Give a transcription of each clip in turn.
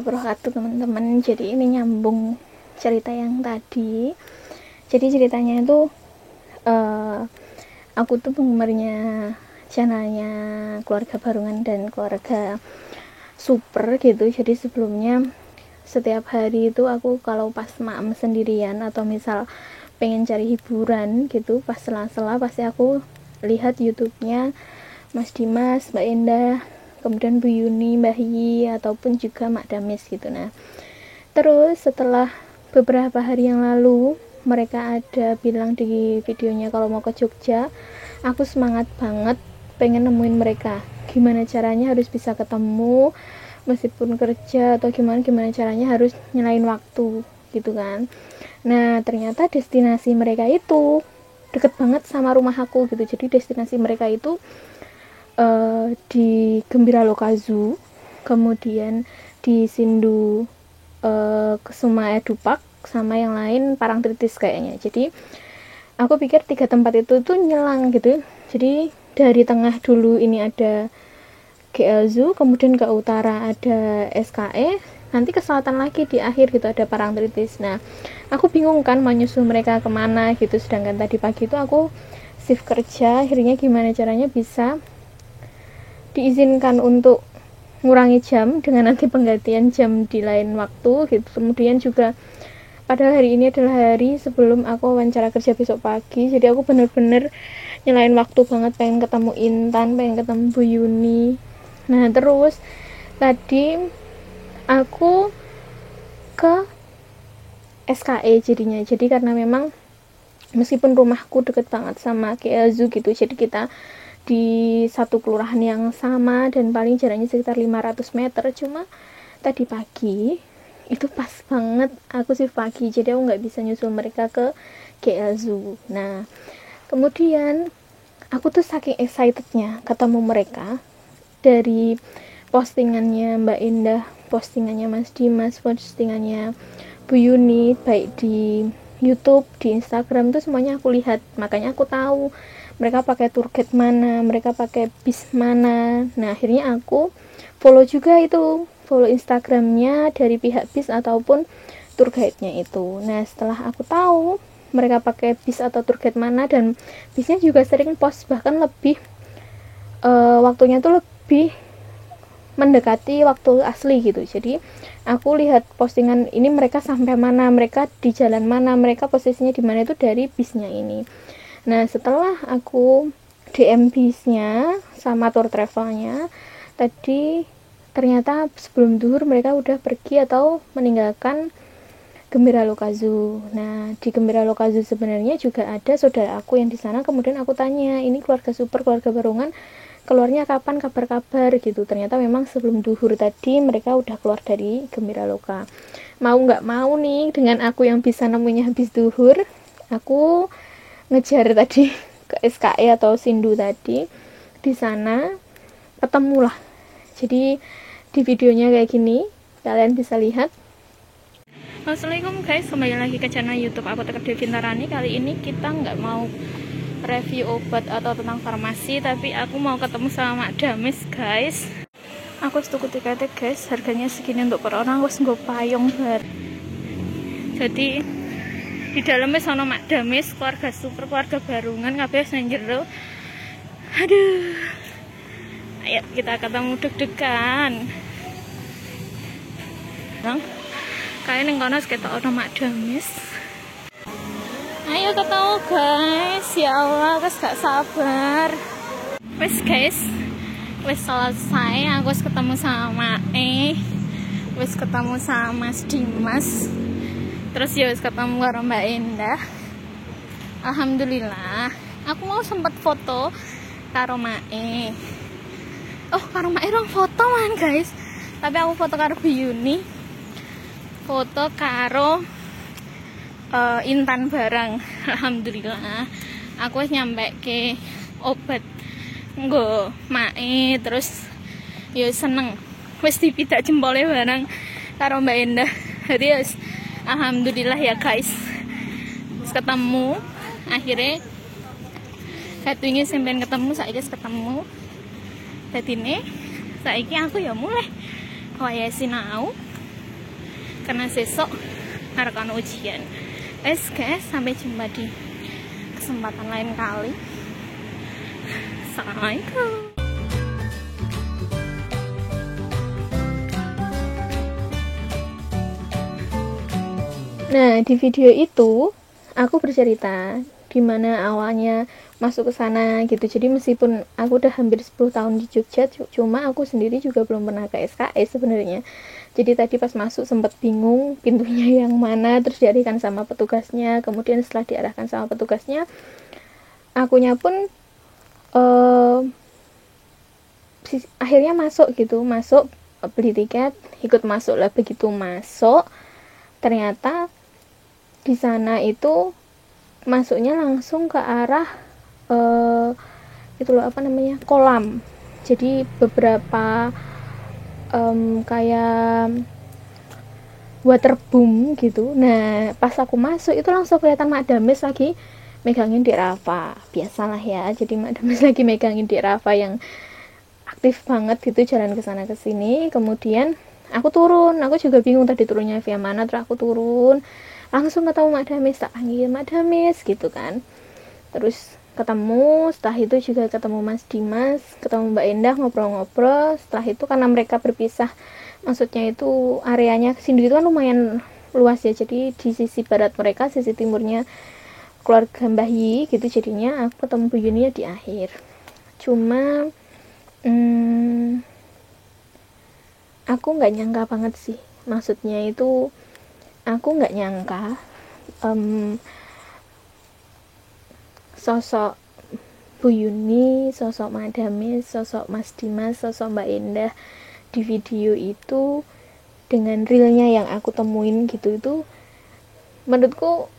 wabarakatuh teman-teman. Jadi ini nyambung cerita yang tadi. Jadi ceritanya itu aku tuh penggemarnya channelnya keluarga Barungan dan keluarga Super gitu. Jadi sebelumnya setiap hari itu aku kalau pas maem sendirian atau misal pengen cari hiburan gitu, pas sela-sela pasti aku lihat YouTube-nya Mas Dimas, Mbak Endah, kemudian Bu Yuni, Mbak Yi, ataupun juga Mak Damis gitu. Nah, terus setelah beberapa hari yang lalu mereka ada bilang di videonya kalau mau ke Jogja, aku semangat banget pengen nemuin mereka. Gimana caranya harus bisa ketemu meskipun kerja atau gimana caranya harus nyelain waktu gitu kan. Nah, ternyata destinasi mereka itu deket banget sama rumah aku gitu. Jadi destinasi mereka itu di Gembira Lokazu, kemudian di Sindu Kesuma Edupak, sama yang lain Parangtritis kayaknya. Jadi aku pikir 3 tempat itu tuh nyelang gitu. Jadi dari tengah dulu ini ada GL Zoo, kemudian ke utara ada SKE, nanti ke selatan lagi di akhir gitu ada Parangtritis. Nah, aku bingung kan mau nyusul mereka kemana gitu, sedangkan tadi pagi itu aku shift kerja. Akhirnya gimana caranya bisa diizinkan untuk ngurangi jam dengan nanti penggantian jam di lain waktu gitu. Kemudian juga padahal hari ini adalah hari sebelum aku wawancara kerja besok pagi, jadi aku bener-bener nyelain waktu banget, pengen ketemu Intan, pengen ketemu Bu Yuni. Nah, terus tadi aku ke SKE jadinya. Jadi karena memang meskipun rumahku deket banget sama KLZU gitu, jadi kita di satu kelurahan yang sama dan paling jaraknya sekitar 500 meter. Cuma tadi pagi itu pas banget aku sih pagi, jadi aku nggak bisa nyusul mereka ke GL Zoo. Nah, kemudian aku tuh saking excitednya ketemu mereka, dari postingannya Mbak Indah, postingannya Mas Dimas, postingannya Bu Yuni, baik di YouTube, di Instagram tuh semuanya aku lihat. Makanya aku tahu mereka pakai tour guide mana, mereka pakai bis mana. Nah, akhirnya aku follow juga itu, follow Instagramnya dari pihak bis ataupun tour guide-nya itu. Nah, setelah aku tahu mereka pakai bis atau tour guide mana, dan bisnya juga sering post, bahkan lebih waktunya tuh lebih mendekati waktu asli gitu. Jadi aku lihat postingan ini mereka sampai mana, mereka di jalan mana, mereka posisinya di mana itu dari bisnya ini. Nah, setelah aku DM bisnya sama tour travelnya tadi, ternyata sebelum duhur mereka udah pergi atau meninggalkan Gembira Lokazu. Nah, di Gembira Lokazu sebenarnya juga ada saudara aku yang di sana. Kemudian aku tanya, ini keluarga Super, keluarga Barungan, keluarnya kapan, kabar-kabar gitu. Ternyata memang sebelum duhur tadi mereka udah keluar dari Gembira Loka. Mau nggak mau nih, dengan aku yang bisa nemunya habis duhur, aku ngejar tadi ke SKE atau Sindu tadi. Di sana ketemulah. Jadi di videonya kayak gini, kalian bisa lihat. Assalamualaikum guys, kembali lagi ke channel YouTube Apoteker Dewi Fintarani. Kali ini kita nggak mau review obat atau tentang farmasi, tapi aku mau ketemu sama Mak Damis guys. Aku tuku tiketnya guys, harganya segini untuk per orang. Aku nggak payung bar. Jadi di dalamnya sono Mak Damis, keluarga Super, keluarga Barungan, kabeh nang jero. Aduh, ayo kita ketemu deg-degan. Kayak neng kono kita ono Mak Damis. Ayo ketemu guys, ya Allah, aku gak sabar. Wes guys, wes selesai, aku wes ketemu sama wes ketemu sama Mas Dimas, terus ya wes ketemu karo Mbak Endah. Alhamdulillah, aku mau sempet foto karo Mae. Oh, karo Mae rong foto man guys, tapi aku foto karo Bu Yuni, foto karo Intan bareng. Alhamdulillah aku wis nyampe ke obat nggo Mae, terus ya seneng wis dipidak jempolnya bareng karo Mbak Endah. Jadi ya alhamdulillah ya guys, wis ketemu akhirnya. Katwingi sampean ketemu, saiki ketemu. Dadi ne saiki aku ya mulai kaya sinau karena besok harus ujian. Guys, sampai jumpa di kesempatan lain kali. Assalamualaikum. Nah, di video itu aku bercerita gimana awalnya masuk ke sana gitu. Jadi meskipun aku udah hampir 10 tahun di Jogja, cuma aku sendiri juga belum pernah ke SKS sebenarnya. Jadi tadi pas masuk sempat bingung pintunya yang mana, terus diarahkan sama petugasnya. Kemudian setelah diarahkan sama petugasnya, akunya pun akhirnya masuk gitu, beli tiket, ikut masuk lah. Begitu masuk, ternyata di sana itu masuknya langsung ke arah itu loh, apa namanya, kolam. Jadi beberapa kayak waterboom gitu. Nah, pas aku masuk itu langsung kelihatan Mak Dames lagi megangin Dek Rafa. Biasalah ya, jadi Mak Dames lagi megangin Dek Rafa yang aktif banget gitu, jalan ke sana ke sini. Kemudian aku turun, aku juga bingung tadi turunnya via mana. Terus aku turun, langsung ketemu Mak Dames, tak panggil Mak Dames gitu kan. Terus ketemu, setelah itu juga ketemu Mas Dimas, ketemu Mbak Endah, ngobrol-ngobrol. Setelah itu karena mereka berpisah, maksudnya itu areanya sini itu kan lumayan luas ya, jadi di sisi barat mereka, sisi timurnya keluarga Mbah Yi gitu. Jadinya aku ketemu Bu Yuni ya di akhir. Cuma aku nggak nyangka banget sih, maksudnya itu aku nggak nyangka sosok Bu Yuni, sosok Madamis, sosok Mas Dimas, sosok Mbak Endah di video itu dengan realnya yang aku temuin gitu, itu menurutku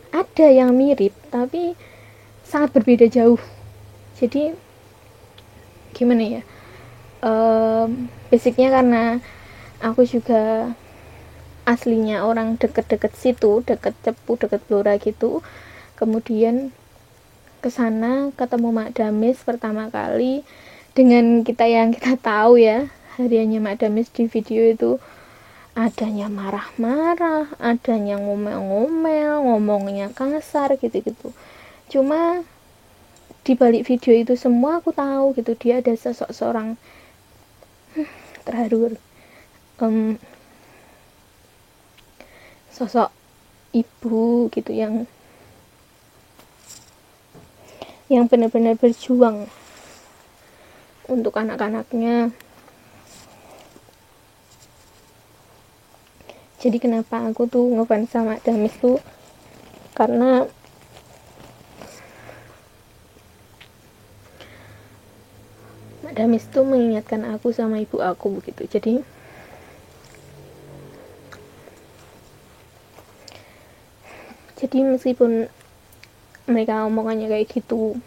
ada yang mirip tapi sangat berbeda jauh. Jadi gimana ya, basicnya karena aku juga aslinya orang deket-deket situ, deket Cepu, deket Blora gitu. Kemudian kesana ketemu Mak Damis pertama kali, dengan kita yang kita tahu ya, hariannya Mak Damis di video itu adanya marah-marah, adanya ngomel-ngomel, ngomongnya kasar gitu-gitu. Cuma di balik video itu semua aku tahu gitu, dia ada sosok seorang terharu, sosok ibu gitu yang benar-benar berjuang untuk anak-anaknya. Jadi kenapa aku tuh ngefans sama Damis tuh karena Mak Damis tuh mengingatkan aku sama ibu aku begitu. Jadi meskipun mereka omongannya kayak gitu,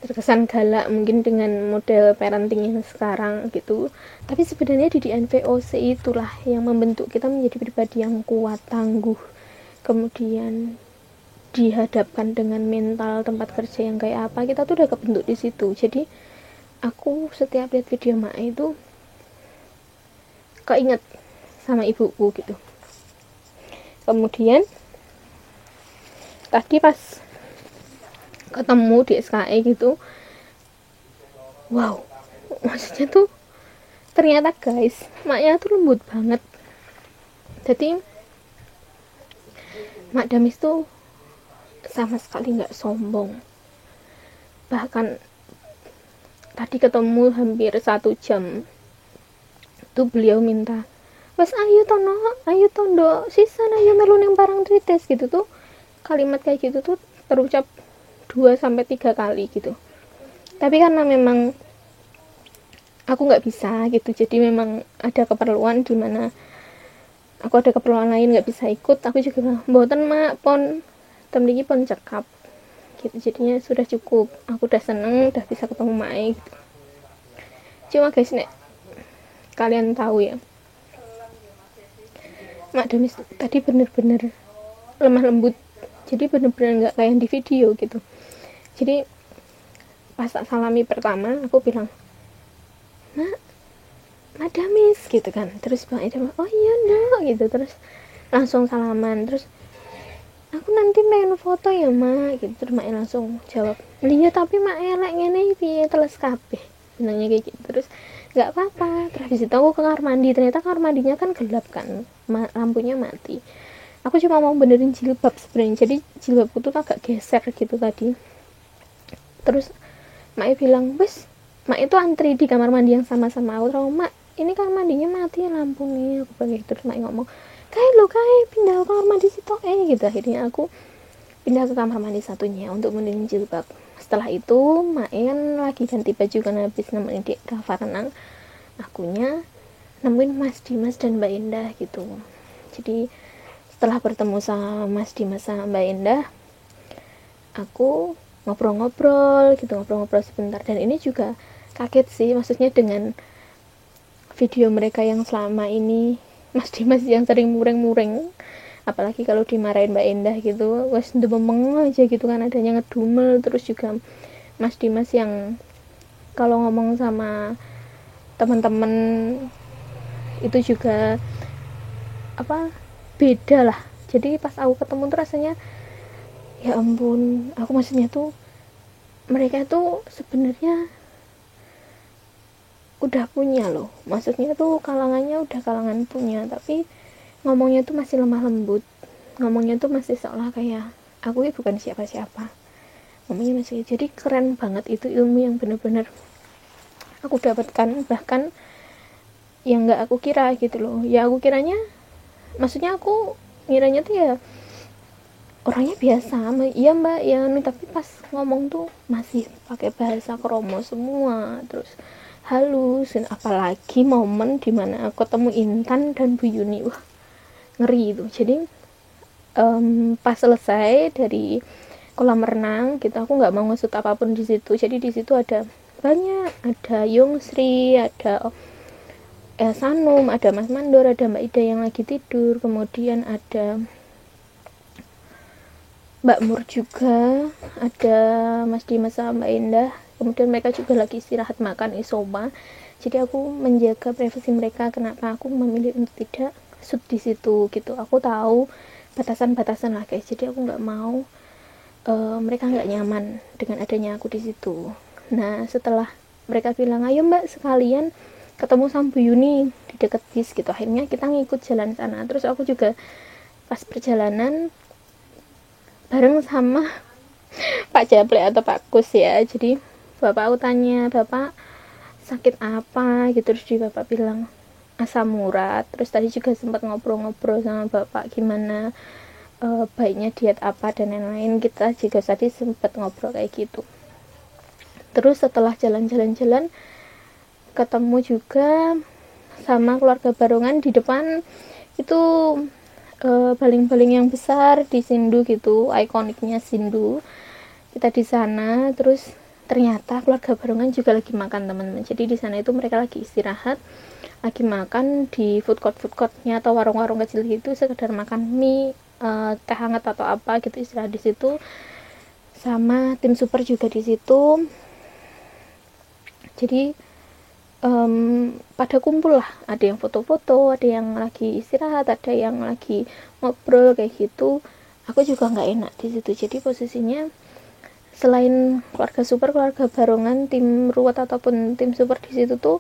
terkesan galak mungkin dengan model parenting yang sekarang gitu, tapi sebenarnya di NVOC itulah yang membentuk kita menjadi pribadi yang kuat, tangguh. Kemudian dihadapkan dengan mental tempat kerja yang kayak apa, kita tuh udah kebentuk di situ. Jadi aku setiap lihat video Mak itu keinget sama ibuku gitu. Kemudian tadi pas ketemu di SKE gitu, wow, maksudnya tuh ternyata guys, Maknya tuh lembut banget. Jadi Mak Damis tuh sama sekali nggak sombong. Bahkan tadi ketemu hampir 1 jam tuh beliau minta, wes ayo tono, ayo tondo sisan, ayo melu ning parang trites gitu. Tuh kalimat kayak gitu tuh terucap 2-3 kali gitu. Tapi karena memang aku nggak bisa gitu, jadi memang ada keperluan di mana aku ada keperluan lain nggak bisa ikut. Aku juga bilang, mboten Mak, pon temliki pon cekap gitu. Jadinya sudah cukup, aku udah seneng udah bisa ketemu Mak gitu. Cuma guys, nek kalian tahu ya, Mak Damis tadi bener-bener lemah lembut, jadi bener-bener nggak kayak di video gitu. Jadi pas tak salami pertama, aku bilang, Mak, Madamis gitu kan. Terus Mbak Ida, oh iya Nduk gitu. Terus langsung salaman. Terus aku nanti pengen foto ya mak gitu. Terus Mak langsung jawab, iya tapi Mak elek ngene piye teles kabeh, bilangnya kayak gitu. Terus nggak apa-apa. Terus habis itu aku ke kamar mandi, ternyata kamar mandinya kan gelap kan, lampunya mati. Aku cuma mau benerin jilbab sebenarnya, jadi jilbabku tuh agak geser gitu tadi. Terus Mak bilang, wes Mak itu antri di kamar mandi yang sama-sama aku. Terus Mak, ini kamar mandinya mati lampu nih, aku bilang gitu. Terus Mak ngomong, kayak pindah ke kamar mandi situ gitu. Akhirnya aku pindah ke kamar mandi satunya untuk benerin jilbab. Setelah itu Mak kan lagi ganti baju kan, habis nemenin di Rafa renang, akunya nemuin Mas Dimas dan Mbak Indah gitu. Jadi setelah bertemu sama Mas Dimas sama Mbak Indah, aku ngobrol-ngobrol gitu, ngobrol-ngobrol sebentar. Dan ini juga kaget sih, maksudnya dengan video mereka yang selama ini Mas Dimas yang sering mureng-mureng, apalagi kalau dimarahin Mbak Indah gitu, wes ndemeng aja gitu kan, adanya ngedumel. Terus juga Mas Dimas yang kalau ngomong sama teman-teman itu juga apa, beda lah. Jadi pas aku ketemu tuh rasanya ya ampun, aku maksudnya tuh mereka tuh sebenarnya udah punya loh, maksudnya tuh kalangannya udah kalangan punya, tapi ngomongnya tuh masih lemah lembut, ngomongnya tuh masih seolah kayak aku ya bukan siapa-siapa, ngomongnya masih. Jadi keren banget, itu ilmu yang bener-bener aku dapatkan, bahkan yang nggak aku kira gitu loh. Ya aku kiranya, maksudnya aku ngiranya tuh ya orangnya biasa, iya mbak ya, tapi pas ngomong tuh masih pakai bahasa kromo semua, terus halus. Dan apalagi momen dimana aku ketemu Intan dan Bu Yuni, wah ngeri itu. Jadi pas selesai dari kolam renang gitu, aku nggak mau ngesut apapun di situ. Jadi di situ ada banyak, ada Yungsri, ada Sanum, ada Mas Mandor, ada Mbak Ida yang lagi tidur, kemudian ada Mbak Mur juga, ada Mas Dimas sama Mbak Indah, kemudian mereka juga lagi istirahat makan isoma. Jadi aku menjaga privasi mereka. Kenapa aku memilih untuk tidak shoot di situ gitu, aku tahu batasan-batasan lah guys. Jadi aku nggak mau mereka nggak nyaman dengan adanya aku di situ. Nah setelah mereka bilang ayo mbak sekalian ketemu sama Bu Yuni di deket bis gitu, akhirnya kita ngikut jalan sana. Terus aku juga pas perjalanan bareng sama Pak Japle atau Pak Kus ya. Jadi bapak aku tanya, bapak sakit apa gitu, terus bapak bilang asam urat. Terus tadi juga sempat ngobrol-ngobrol sama bapak gimana baiknya diet apa dan lain-lain, kita juga tadi sempat ngobrol kayak gitu. Terus setelah jalan-jalan ketemu juga sama keluarga Barongan di depan itu, baling-baling yang besar di Sindu gitu, ikoniknya Sindu. Kita di sana, terus ternyata keluarga Barongan juga lagi makan teman-teman. Jadi di sana itu mereka lagi istirahat, lagi makan di food courtnya atau warung-warung kecil gitu, sekedar makan mie, teh hangat atau apa gitu, istirahat di situ. Sama tim super juga di situ. Jadi pada kumpul lah, ada yang foto-foto, ada yang lagi istirahat, ada yang lagi ngobrol kayak gitu. Aku juga nggak enak di situ. Jadi posisinya selain keluarga super, keluarga Barongan, tim ruwet ataupun tim super di situ tuh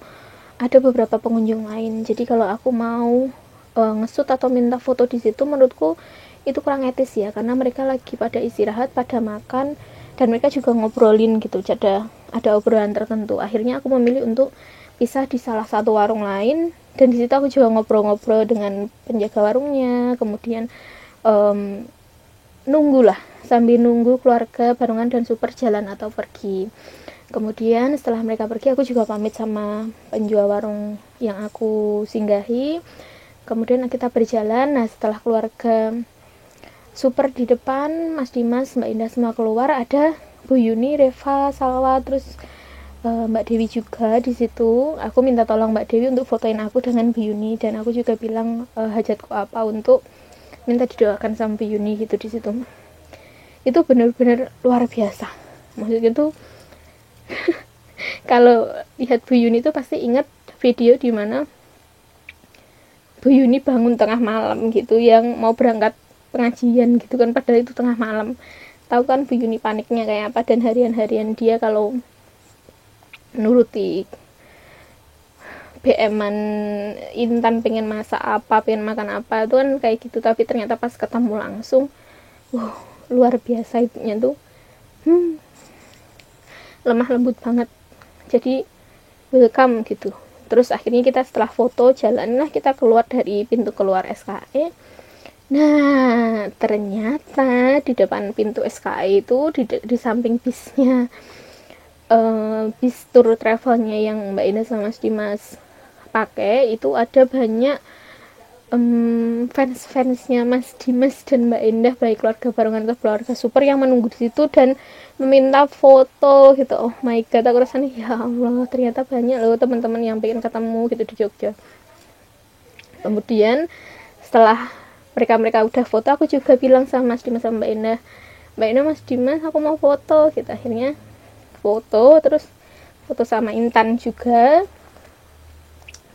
ada beberapa pengunjung lain. Jadi kalau aku mau ngesut atau minta foto di situ, menurutku itu kurang etis ya, karena mereka lagi pada istirahat, pada makan, dan mereka juga ngobrolin gitu. Ada obrolan tertentu. Akhirnya aku memilih untuk pisah di salah satu warung lain, dan di situ aku juga ngobrol-ngobrol dengan penjaga warungnya. Kemudian nunggulah, sambil nunggu keluarga Barongan dan super jalan atau pergi. Kemudian setelah mereka pergi, aku juga pamit sama penjual warung yang aku singgahi. Kemudian kita berjalan. Nah setelah keluarga super di depan, Mas Dimas, Mbak Indah semua keluar, ada Bu Yuni, Reva, Salwa, terus Mbak Dewi juga di situ. Aku minta tolong Mbak Dewi untuk fotoin aku dengan Bu Yuni, dan aku juga bilang hajatku apa untuk minta didoakan sama Bu Yuni gitu di situ. Itu benar-benar luar biasa. Maksudnya tuh kalau lihat Bu Yuni itu pasti ingat video di mana Bu Yuni bangun tengah malam gitu, yang mau berangkat pengajian gitu kan, padahal itu tengah malam. Tahu kan Bu Yuni paniknya kayak apa, dan harian-harian dia kalau nuruti BM-an Intan pengen masak apa, pengen makan apa, itu kan kayak gitu. Tapi ternyata pas ketemu langsung, luar biasa itunya tuh, lemah lembut banget, jadi welcome gitu. Terus akhirnya kita setelah foto jalanlah kita keluar dari pintu keluar SKE. Nah ternyata di depan pintu SKE itu di samping bisnya, bis tour travelnya yang Mbak Indah sama Mas Dimas pakai, itu ada banyak fans-fansnya Mas Dimas dan Mbak Indah, baik keluarga Barongan atau keluarga Super, yang menunggu di situ dan meminta foto gitu. Oh my god, aku rasanya ya Allah, ternyata banyak loh teman-teman yang pengen ketemu gitu di Jogja. Kemudian setelah mereka udah foto, aku juga bilang sama Mas Dimas sama Mbak Indah, Mas Dimas aku mau foto gitu. Akhirnya foto, terus foto sama Intan juga.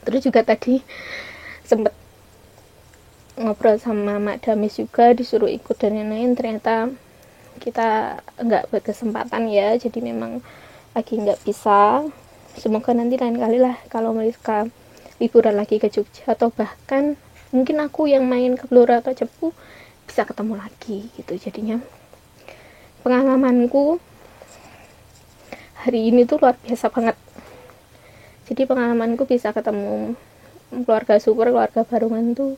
Terus juga tadi sempet ngobrol sama Mak Damis juga, disuruh ikut dan lain-lain. Ternyata kita nggak berkesempatan ya, jadi memang lagi nggak bisa. Semoga nanti lain kali lah kalau mereka liburan lagi ke Jogja, atau bahkan mungkin aku yang main ke Blora atau Cepu bisa ketemu lagi gitu. Jadinya pengalamanku hari ini tuh luar biasa banget. Jadi pengalamanku bisa ketemu keluarga Super, keluarga Barongan tuh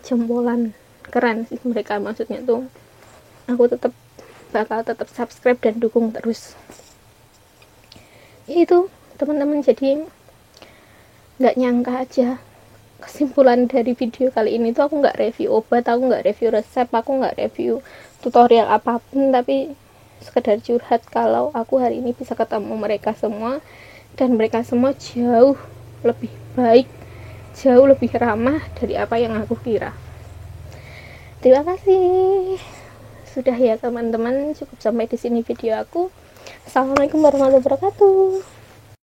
jempolan, keren sih mereka. Maksudnya tuh aku bakal tetap subscribe dan dukung terus. Itu teman-teman, jadi nggak nyangka aja, kesimpulan dari video kali ini tuh aku nggak review obat, aku nggak review resep, aku nggak review tutorial apapun, tapi sekedar curhat kalau aku hari ini bisa ketemu mereka semua, dan mereka semua jauh lebih baik, jauh lebih ramah dari apa yang aku kira. Terima kasih. Sudah ya teman-teman, cukup sampai di sini video aku. Assalamualaikum warahmatullahi wabarakatuh.